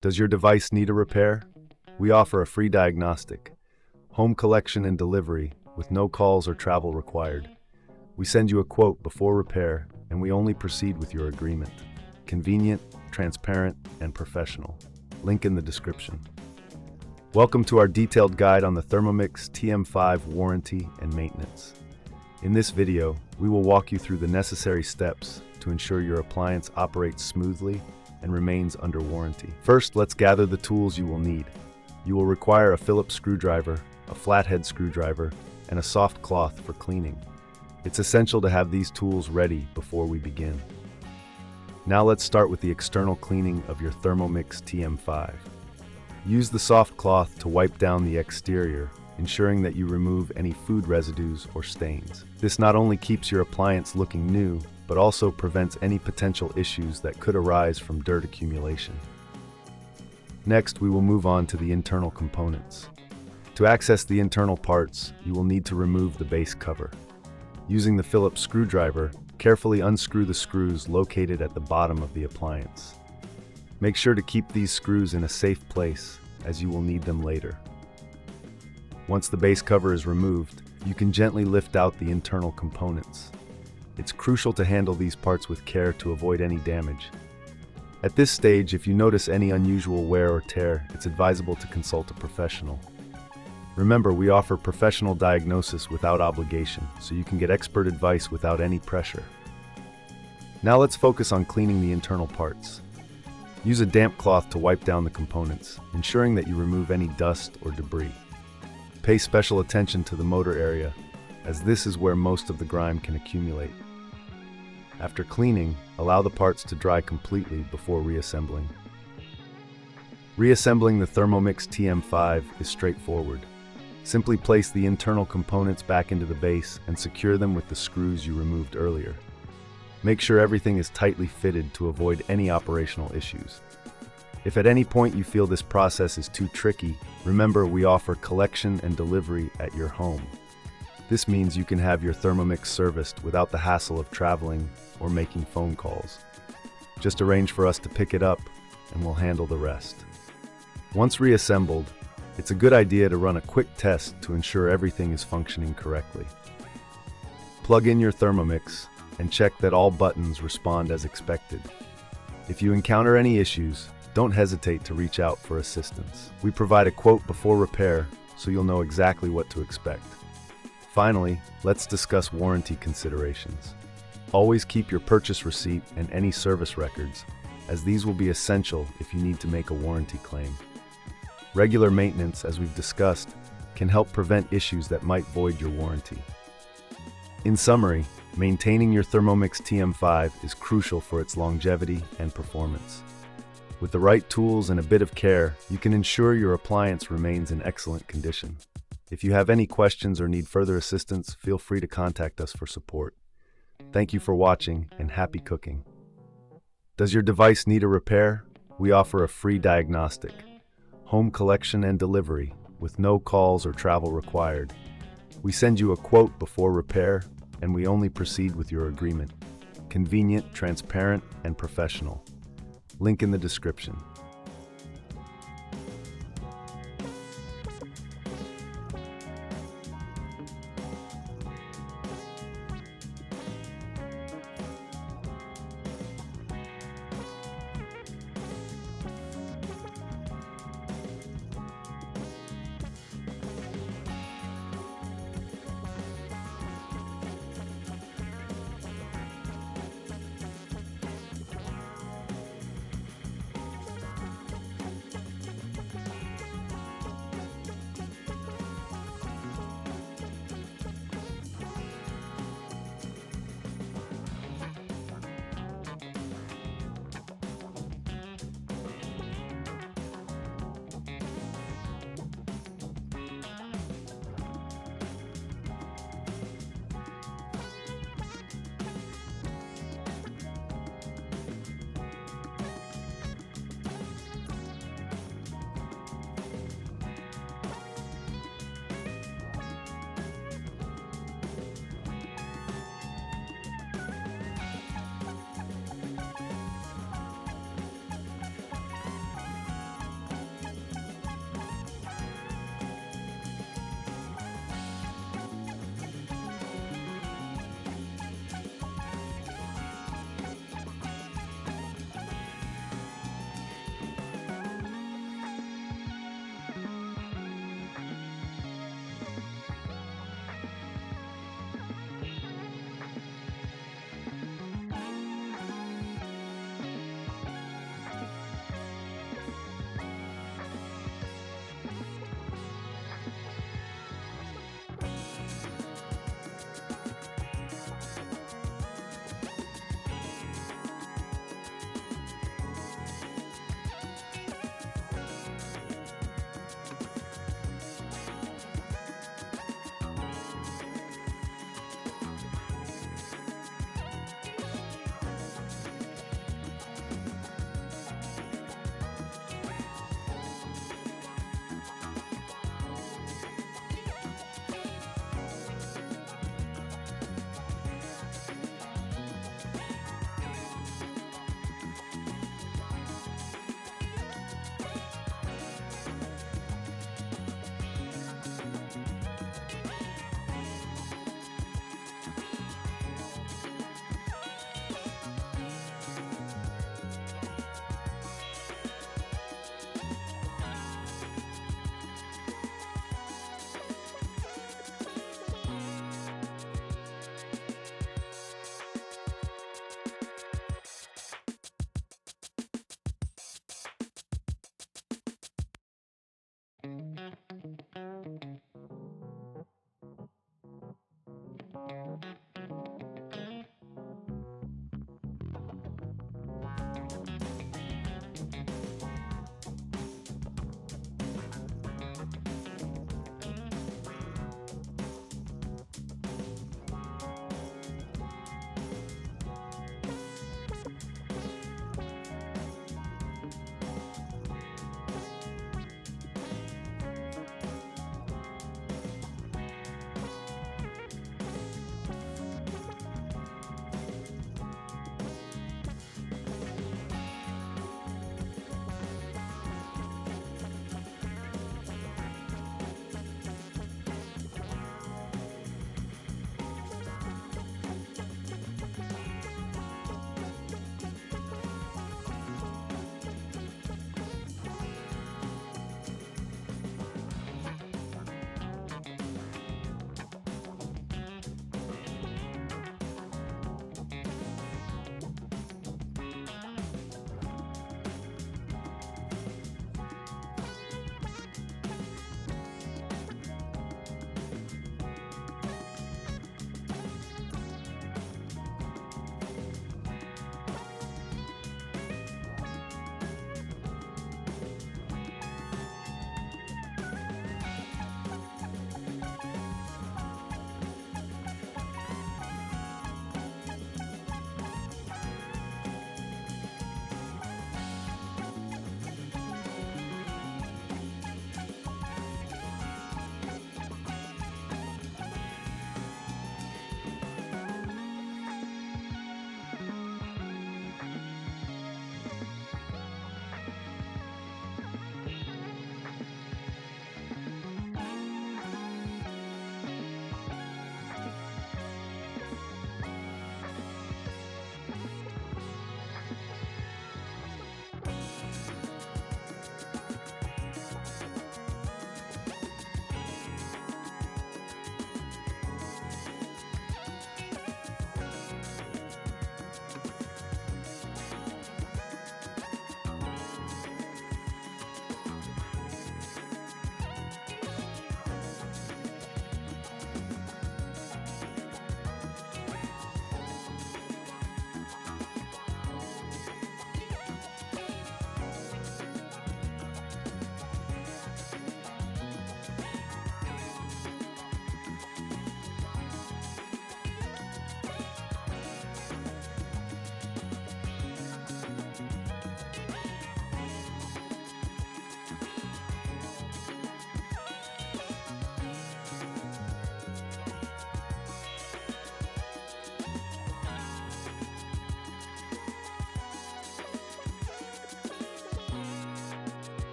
Does your device need a repair? We offer a free diagnostic, home collection and delivery with no calls or travel required. We send you a quote before repair, and we only proceed with your agreement. Convenient, transparent, and professional. Link in the description. Welcome to our detailed guide on the Thermomix TM5 warranty and maintenance. In this video, we will walk you through the necessary steps to ensure your appliance operates smoothly and remains under warranty. First, let's gather the tools you will need. You will require a Phillips screwdriver, a flathead screwdriver, and a soft cloth for cleaning. It's essential to have these tools ready before we begin. Now let's start with the external cleaning of your Thermomix TM5. Use the soft cloth to wipe down the exterior, ensuring that you remove any food residues or stains. This not only keeps your appliance looking new, but also prevents any potential issues that could arise from dirt accumulation. Next, we will move on to the internal components. To access the internal parts, you will need to remove the base cover. Using the Phillips screwdriver, carefully unscrew the screws located at the bottom of the appliance. Make sure to keep these screws in a safe place, as you will need them later. Once the base cover is removed, you can gently lift out the internal components. It's crucial to handle these parts with care to avoid any damage. At this stage, if you notice any unusual wear or tear, it's advisable to consult a professional. Remember, we offer professional diagnosis without obligation, so you can get expert advice without any pressure. Now let's focus on cleaning the internal parts. Use a damp cloth to wipe down the components, ensuring that you remove any dust or debris. Pay special attention to the motor area, as this is where most of the grime can accumulate. After cleaning, allow the parts to dry completely before reassembling. Reassembling the Thermomix TM5 is straightforward. Simply place the internal components back into the base and secure them with the screws you removed earlier. Make sure everything is tightly fitted to avoid any operational issues. If at any point you feel this process is too tricky, remember we offer collection and delivery at your home. This means you can have your Thermomix serviced without the hassle of traveling or making phone calls. Just arrange for us to pick it up and we'll handle the rest. Once reassembled, it's a good idea to run a quick test to ensure everything is functioning correctly. Plug in your Thermomix and check that all buttons respond as expected. If you encounter any issues, don't hesitate to reach out for assistance. We provide a quote before repair, so you'll know exactly what to expect. Finally, let's discuss warranty considerations. Always keep your purchase receipt and any service records, as these will be essential if you need to make a warranty claim. Regular maintenance, as we've discussed, can help prevent issues that might void your warranty. In summary, maintaining your Thermomix TM5 is crucial for its longevity and performance. With the right tools and a bit of care, you can ensure your appliance remains in excellent condition. If you have any questions or need further assistance, feel free to contact us for support. Thank you for watching and happy cooking. Does your device need a repair? We offer a free diagnostic, home collection and delivery with no calls or travel required. We send you a quote before repair, and we only proceed with your agreement. Convenient, transparent, and professional. Link in the description.